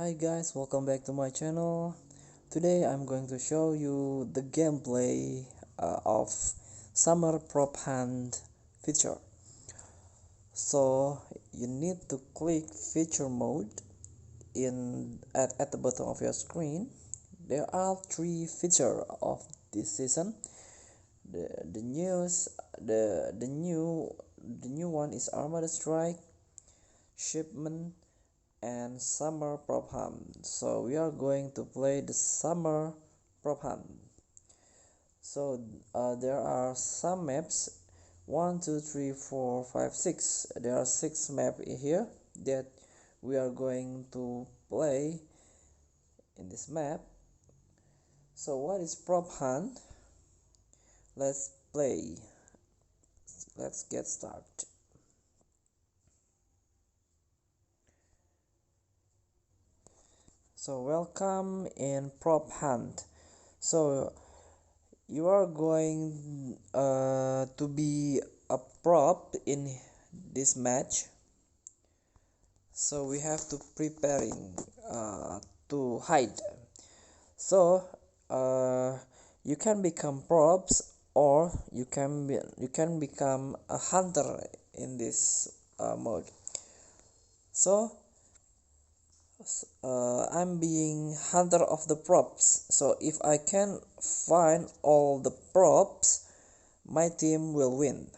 Hi guys, welcome back to my channel. Today I'm going to show you the gameplay of summer prop hunt feature. So you need to click feature mode at the bottom of your screen. There are three features of this season. The news the new one is Armada Strike, Shipment, and summer prop hunt. So we are going to play the summer prop hunt. So there are some maps, 1 2 3 4 5 6. There are 6 maps here that we are going to play in this map. So what is prop hunt? Let's play. Let's get started. So welcome in prop hunt. So you are going to be a prop in this match, so we have to preparing to hide. So you can become props, or you can become a hunter in this mode. So I'm being hunter of the props, so if I can find all the props, my team will win.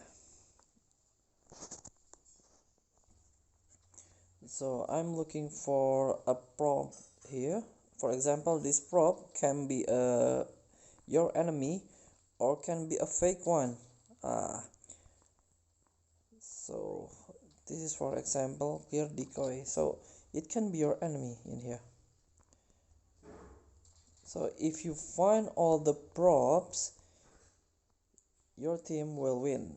So I'm looking for a prop here. For example, this prop can be your enemy, or can be a fake one. So this is, for example, clear decoy, so it can be your enemy in here. So if you find all the props, your team will win.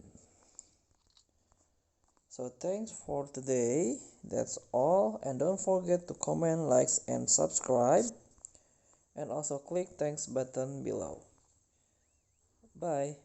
So thanks for today. That's all, and don't forget to comment, likes, and subscribe, and also click thanks button below. Bye.